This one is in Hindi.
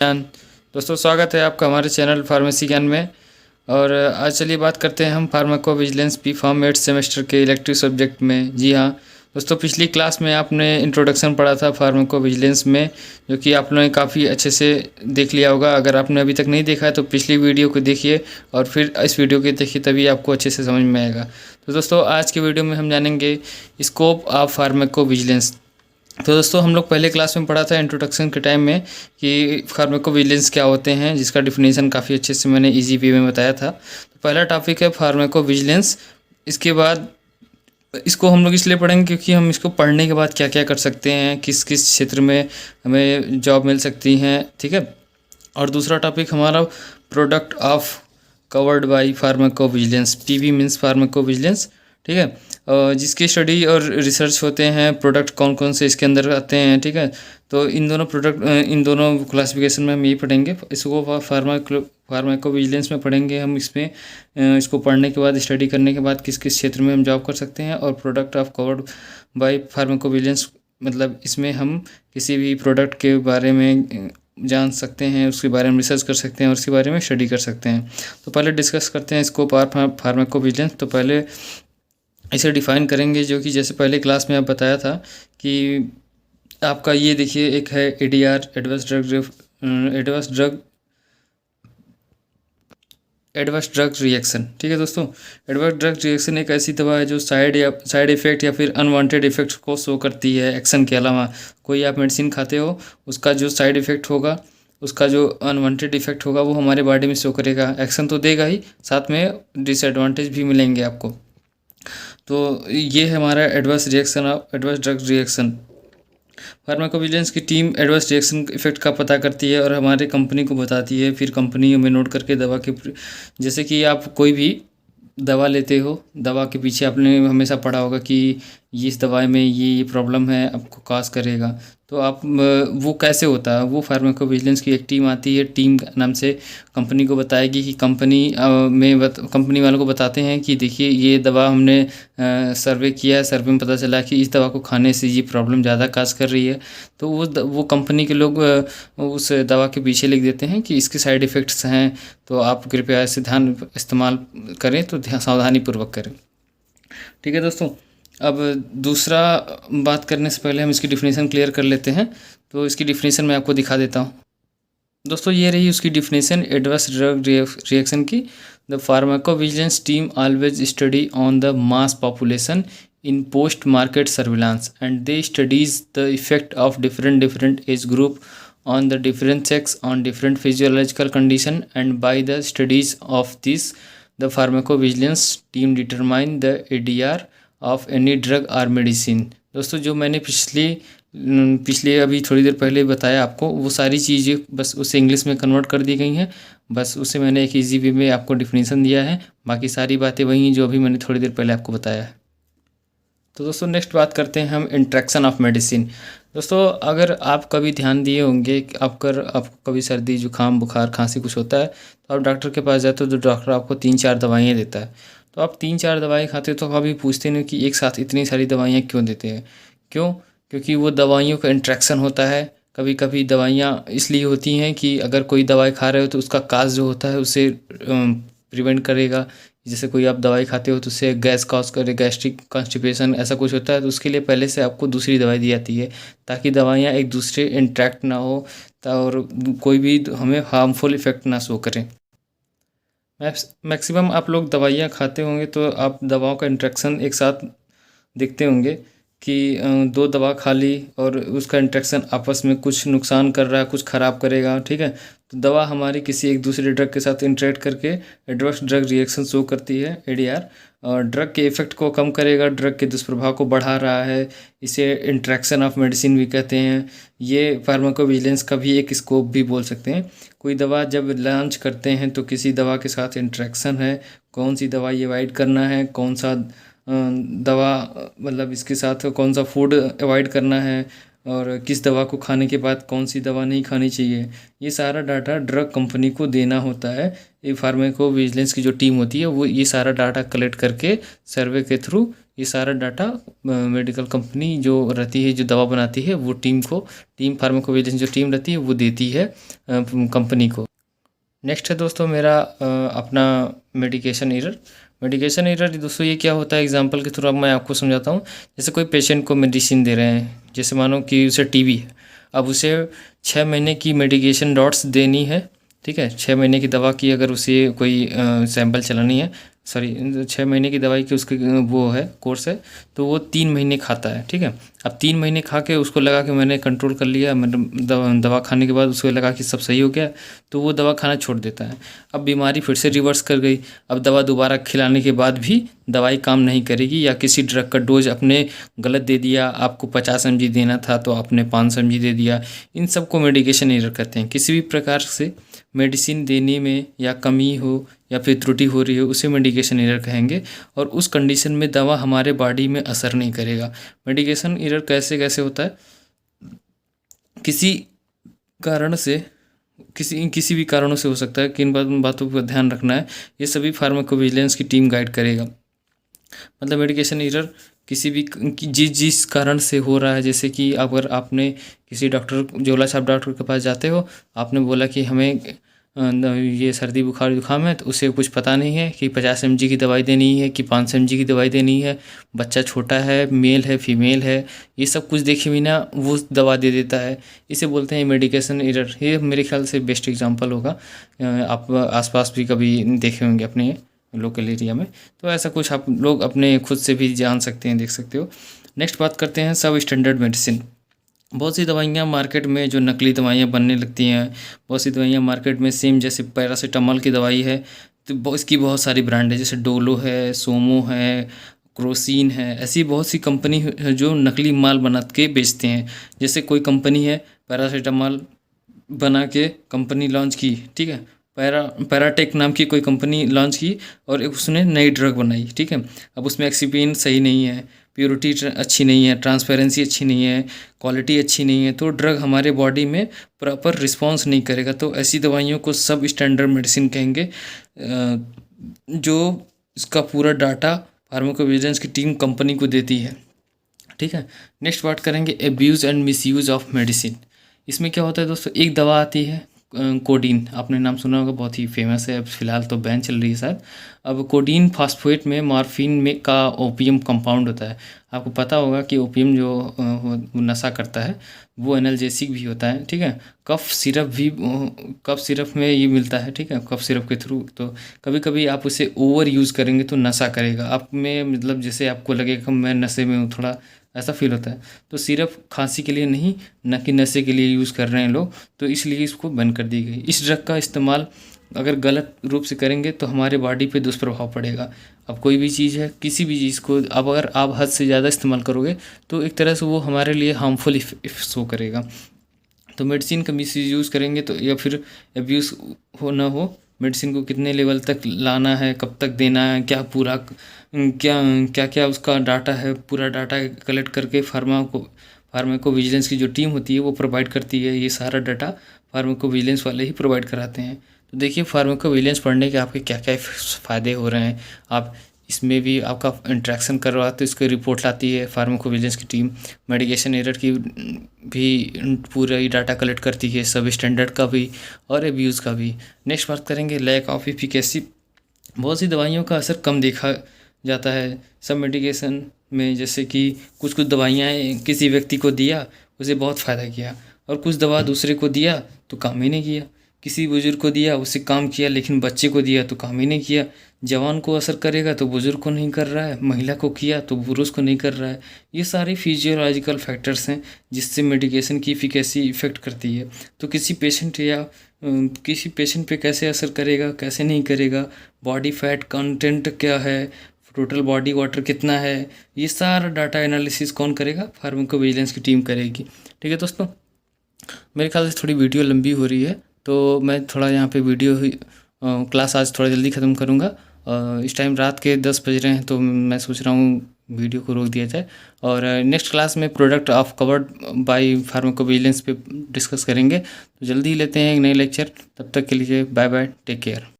ज्ञान। दोस्तों, स्वागत है आपका हमारे चैनल फार्मेसी ज्ञान में। और आज चलिए बात करते हैं हम pharmacovigilance B pharm 8 semester के इलेक्टिव सब्जेक्ट में। जी हाँ दोस्तों, पिछली क्लास में आपने इंट्रोडक्शन पढ़ा था फार्माको विजिलेंस में, जो कि आप लोगों ने काफ़ी अच्छे से देख लिया होगा। अगर आपने अभी तक नहीं देखा है तो पिछली वीडियो को देखिए और फिर इस वीडियो को देखिए, तभी आपको अच्छे से समझ में आएगा। तो दोस्तों, आज के वीडियो में हम जानेंगे स्कोप ऑफ फार्माको विजिलेंस। तो दोस्तों, हम लोग पहले क्लास में पढ़ा था इंट्रोडक्शन के टाइम में कि फार्माकोविजिलेंस क्या होते हैं, जिसका डिफिनेशन काफ़ी अच्छे से मैंने इजी वे में बताया था। तो पहला टॉपिक है फार्माकोविजिलेंस। इसके बाद इसको हम लोग इसलिए पढ़ेंगे क्योंकि हम इसको पढ़ने के बाद क्या क्या कर सकते हैं, किस किस क्षेत्र में हमें जॉब मिल सकती हैं, ठीक है। और दूसरा टॉपिक हमारा product of covered by pharmacovigilance, PV means pharmacovigilance, ठीक है। जिसकी स्टडी और रिसर्च होते हैं, प्रोडक्ट कौन कौन से इसके अंदर आते हैं, ठीक है। तो इन दोनों क्लासिफिकेशन में हम यही पढ़ेंगे। इसको फार्माकोविजिलेंस में पढ़ेंगे हम। इसको पढ़ने के बाद, स्टडी करने के बाद किस किस क्षेत्र में हम जॉब कर सकते हैं। और product of covered by pharmacovigilance मतलब इसमें हम किसी भी प्रोडक्ट के बारे में जान सकते हैं, उसके बारे में रिसर्च कर सकते हैं और उसके बारे में स्टडी कर सकते हैं। तो पहले डिस्कस करते हैं स्कोप ऑफ फार्माकोविजिलेंस। तो पहले इसे डिफ़ाइन करेंगे, जो कि जैसे पहले क्लास में आप बताया था कि आपका ये देखिए एक है एडीआर, एडवर्स ड्रग रिएक्शन, ठीक है दोस्तों। एडवर्स ड्रग रिएक्शन एक ऐसी दवा है जो साइड इफ़ेक्ट या फिर अनवांटेड इफ़ेक्ट को शो करती है एक्शन के अलावा। कोई आप मेडिसिन खाते हो, उसका जो साइड इफ़ेक्ट होगा, उसका जो अनवांटेड इफ़ेक्ट होगा, वो हमारे बॉडी में शो करेगा। एक्शन तो देगा ही, साथ में डिसएडवांटेज भी मिलेंगे आपको। तो ये है हमारा एडवर्स ड्रग रिएक्शन। फार्माकोविजिलेंस की टीम एडवर्स रिएक्शन इफेक्ट का पता करती है और हमारे कंपनी को बताती है। फिर कंपनी हमें नोट करके दवा के, जैसे कि आप कोई भी दवा लेते हो, दवा के पीछे आपने हमेशा पढ़ा होगा कि इस दवाई में ये प्रॉब्लम है, आपको काज करेगा। तो आप वो कैसे होता है, वो फार्माकोविजिलेंस की एक टीम आती है, टीम नाम से कंपनी को बताएगी कि कंपनी वालों को बताते हैं कि देखिए ये दवा हमने सर्वे किया है, सर्वे में पता चला कि इस दवा को खाने से ये प्रॉब्लम ज़्यादा काज कर रही है। तो वो कंपनी के लोग उस दवा के पीछे लिख देते हैं कि इसके साइड इफ़ेक्ट्स हैं, तो आप कृपया इसे ध्यान इस्तेमाल करें, तो सावधानीपूर्वक करें, ठीक है दोस्तों। अब दूसरा बात करने से पहले हम इसकी डिफिनेशन क्लियर कर लेते हैं। तो इसकी डिफिनेशन मैं आपको दिखा देता हूँ दोस्तों। ये रही उसकी डिफिनेशन एडवर्स ड्रग रिएक्शन की। The pharmacovigilance team always study on the mass population in post market surveillance, and they studies the effect of different age group on the different sex on different physiological condition, and by the studies of this the pharmacovigilance team determine the ADR of any drug or medicine। दोस्तों, जो मैंने पिछले अभी थोड़ी देर पहले बताया आपको, वो सारी चीज़ें बस उसे इंग्लिश में कन्वर्ट कर दी गई हैं। बस उसे मैंने एक इजी वे में आपको डिफिनीसन दिया है, बाकी सारी बातें वही हैं जो अभी मैंने थोड़ी देर पहले आपको बताया है। तो दोस्तों, नेक्स्ट बात करते हैं हम इंट्रैक्शन ऑफ मेडिसिन। दोस्तों, अगर आप कभी ध्यान दिए होंगे कि आपको कभी सर्दी जुकाम बुखार खांसी कुछ होता है, तो आप डॉक्टर के पास जाते हो तो डॉक्टर आपको 3-4 दवाइयाँ देता है। तो आप 3-4 दवाई खाते हो तो कभी पूछते नहीं कि एक साथ इतनी सारी दवाइयाँ क्यों देते हैं। क्यों? क्योंकि वो दवाइयों का इंट्रैक्शन होता है। कभी कभी दवाइयाँ इसलिए होती हैं कि अगर कोई दवाई खा रहे हो तो उसका काज जो होता है उसे प्रिवेंट करेगा। जैसे कोई आप दवाई खाते हो तो उससे गैस कॉज करे, गैस्ट्रिक कॉन्स्टिपेशन ऐसा कुछ होता है, तो उसके लिए पहले से आपको दूसरी दवाई दी जाती है ताकि दवाइयाँ एक दूसरे इंट्रैक्ट ना हो और कोई भी हमें हार्मफुल इफ़ेक्ट ना शो करें। मैक्सिमम आप लोग दवाइयाँ खाते होंगे तो आप दवाओं का इंट्रैक्शन एक साथ देखते होंगे कि 2 दवा खा ली और उसका इंट्रैक्शन आपस में कुछ नुकसान कर रहा है, कुछ ख़राब करेगा, ठीक है। तो दवा हमारी किसी एक दूसरे ड्रग के साथ इंटरेक्ट करके एडवर्स ड्रग रिएक्शन शो करती है, एडीआर, और ड्रग के इफ़ेक्ट को कम करेगा, ड्रग के दुष्प्रभाव को बढ़ा रहा है। इसे इंट्रैक्शन ऑफ मेडिसिन भी कहते हैं। ये फार्माकोविजिलेंस का भी एक स्कोप भी बोल सकते हैं। कोई दवा जब लॉन्च करते हैं तो किसी दवा के साथ इंट्रैक्शन है, कौन सी दवाई अवॉइड करना है, कौन सा दवा मतलब इसके साथ कौन सा फूड अवॉइड करना है, और किस दवा को खाने के बाद कौन सी दवा नहीं खानी चाहिए, ये सारा डाटा ड्रग कंपनी को देना होता है। ये फार्माकोविजिलेंस की जो टीम होती है वो ये सारा डाटा कलेक्ट करके सर्वे के थ्रू ये सारा डाटा मेडिकल कंपनी जो रहती है, जो दवा बनाती है, वो टीम फार्माकोविजिलेंस जो टीम रहती है वो देती है कंपनी को। नेक्स्ट है दोस्तों मेरा अपना मेडिकेशन एरर दोस्तों ये क्या होता है, एग्जांपल के थ्रू अब मैं आपको समझाता हूँ। जैसे कोई पेशेंट को मेडिसिन दे रहे हैं, जैसे मानो कि उसे टीबी है, अब उसे 6 महीने की मेडिकेशन डॉट्स देनी है, ठीक है। 6 महीने की दवा की अगर उसे कोई सैंपल चलानी है, सॉरी 6 महीने की दवाई की उसकी वो है कोर्स है, तो वो 3 महीने खाता है, ठीक है। अब 3 महीने खा के उसको लगा कि मैंने कंट्रोल कर लिया, मतलब दवा खाने के बाद उसको लगा कि सब सही हो गया, तो वो दवा खाना छोड़ देता है। अब बीमारी फिर से रिवर्स कर गई, अब दवा दोबारा खिलाने के बाद भी दवाई काम नहीं करेगी, या किसी ड्रग का डोज अपने गलत दे दिया, आपको 50 mg देना था तो आपने 500 mg दे दिया। इन सब को मेडिकेशन एरर कहते हैं। किसी भी प्रकार से मेडिसिन देने में या कमी हो या फिर त्रुटि हो रही हो, उसे मेडिकेशन एरर कहेंगे, और उस कंडीशन में दवा हमारे बॉडी में असर नहीं करेगा। मेडिकेशन एरर कैसे कैसे होता है, किसी कारण से किसी भी कारणों से हो सकता है। किन बातों पर ध्यान रखना है, ये सभी फार्माकोविजिलेंस की टीम गाइड करेगा। मतलब मेडिकेशन एरर किसी भी जिस कारण से हो रहा है, जैसे कि अगर आपने किसी डॉक्टर, जोला छाप डॉक्टर के पास जाते हो, आपने बोला कि हमें ये सर्दी बुखार जुकाम है, तो उसे कुछ पता नहीं है कि 50 mg की दवाई देनी है कि 500 mg की दवाई देनी है, बच्चा छोटा है, मेल है, फीमेल है, ये सब कुछ देखे बिना वो दवा दे देता है, इसे बोलते हैं मेडिकेशन एरर। ये मेरे ख्याल से बेस्ट एग्जांपल होगा, आप आसपास भी कभी देखे होंगे अपने लोकल एरिया में, तो ऐसा कुछ आप लोग अपने खुद से भी जान सकते हैं, देख सकते हो। नेक्स्ट बात करते हैं सब स्टैंडर्ड मेडिसिन। बहुत सी दवाइयाँ मार्केट में जो नकली दवाइयाँ बनने लगती हैं, बहुत सी दवाइयाँ मार्केट में सेम, जैसे पैरासीटामोल की दवाई है तो इसकी बहुत सारी ब्रांड है, जैसे डोलो है, सोमो है, क्रोसिन है, ऐसी बहुत सी कंपनी है जो नकली माल बना के बेचते हैं। जैसे कोई कंपनी है पैरासीटामोल बना के कंपनी लॉन्च की, ठीक है, पैराटेक नाम की कोई कंपनी लॉन्च की और उसने नई ड्रग बनाई, ठीक है। अब उसमें एक्सिपिएंट सही नहीं है, प्योरिटी अच्छी नहीं है, ट्रांसपेरेंसी अच्छी नहीं है, क्वालिटी अच्छी नहीं है, तो ड्रग हमारे बॉडी में प्रॉपर रिस्पॉन्स नहीं करेगा। तो ऐसी दवाइयों को सब स्टैंडर्ड मेडिसिन कहेंगे, जो इसका पूरा डाटा फार्माकोविजिलेंस की टीम कंपनी को देती है, ठीक है। नेक्स्ट बात करेंगे abuse and misuse of medicine. इसमें क्या होता है दोस्तों, एक दवा आती है कोडीन, आपने नाम सुना होगा, बहुत ही फेमस है, अब फिलहाल तो बैन चल रही है शायद। अब कोडीन फास्फेट में मॉर्फिन में का ओपियम कंपाउंड होता है। आपको पता होगा कि ओपियम जो वो नशा करता है, वो एनाल्जेसिक भी होता है, ठीक है। कफ सिरप में ये मिलता है, ठीक है, कफ सिरप के थ्रू। तो कभी कभी आप उसे ओवर यूज़ करेंगे तो नशा करेगा आप में, मतलब जैसे आपको लगेगा कि मैं नशे में हूँ, थोड़ा ऐसा फील होता है। तो सिर्फ खांसी के लिए नहीं, न कि नशे के लिए यूज़ कर रहे हैं लोग, तो इसलिए इसको बंद कर दी गई। इस ड्रग का इस्तेमाल अगर गलत रूप से करेंगे तो हमारे बॉडी पे दुष्प्रभाव पड़ेगा। अब कोई भी चीज़ है, किसी भी चीज़ को अब अगर आप हद से ज़्यादा इस्तेमाल करोगे तो एक तरह से वो हमारे लिए हार्मफुल शो करेगा। तो मेडिसिन का मिस यूज़ करेंगे तो, या फिर एब्यूज़ हो ना हो, मेडिसिन को कितने लेवल तक लाना है, कब तक देना है, क्या क्या उसका डाटा है, पूरा डाटा कलेक्ट करके फार्माकोविजिलेंस की जो टीम होती है वो प्रोवाइड करती है। ये सारा डाटा फार्माकोविजिलेंस वाले ही प्रोवाइड कराते हैं। तो देखिए फार्माकोविजिलेंस पढ़ने के आपके क्या क्या फ़ायदे हो रहे हैं। आप इसमें भी आपका इंट्रैक्शन कर रहा है तो इसकी रिपोर्ट लाती है फार्माकोविजिलेंस की टीम। मेडिकेशन एरर की भी पूरा ही डाटा कलेक्ट करती है, सब स्टैंडर्ड का भी और एब्यूज़ का भी। नेक्स्ट बात करेंगे लैक ऑफ एफिकेसी। बहुत सी दवाइयों का असर कम देखा जाता है सब मेडिकेशन में, जैसे कि कुछ दवाइयाँ किसी व्यक्ति को दिया, उसे बहुत फ़ायदा किया, और कुछ दवा दूसरे को दिया तो काम ही नहीं किया। किसी बुजुर्ग को दिया, उससे काम किया, लेकिन बच्चे को दिया तो काम ही नहीं किया। जवान को असर करेगा तो बुजुर्ग को नहीं कर रहा है, महिला को किया तो पुरुष को नहीं कर रहा है। ये सारे फिजियोलॉजिकल फैक्टर्स हैं जिससे मेडिकेशन की एफिकेसी इफ़ेक्ट करती है। तो किसी पेशेंट पे कैसे असर करेगा, कैसे नहीं करेगा, बॉडी फैट कंटेंट क्या है, टोटल बॉडी वाटर कितना है, ये सारा डाटा एनालिसिस कौन करेगा, फार्माकोविजिलेंस की टीम करेगी। ठीक है दोस्तों, मेरे ख्याल से थोड़ी वीडियो लंबी हो रही है तो मैं थोड़ा यहाँ पे वीडियो क्लास आज थोड़ा जल्दी ख़त्म करूँगा। इस टाइम रात के 10 बज रहे हैं तो मैं सोच रहा हूँ वीडियो को रोक दिया जाए, और नेक्स्ट क्लास में product of covered by pharmacovigilance पे डिस्कस करेंगे। तो जल्दी लेते हैं एक नए लेक्चर, तब तक के लिए बाय बाय, टेक केयर।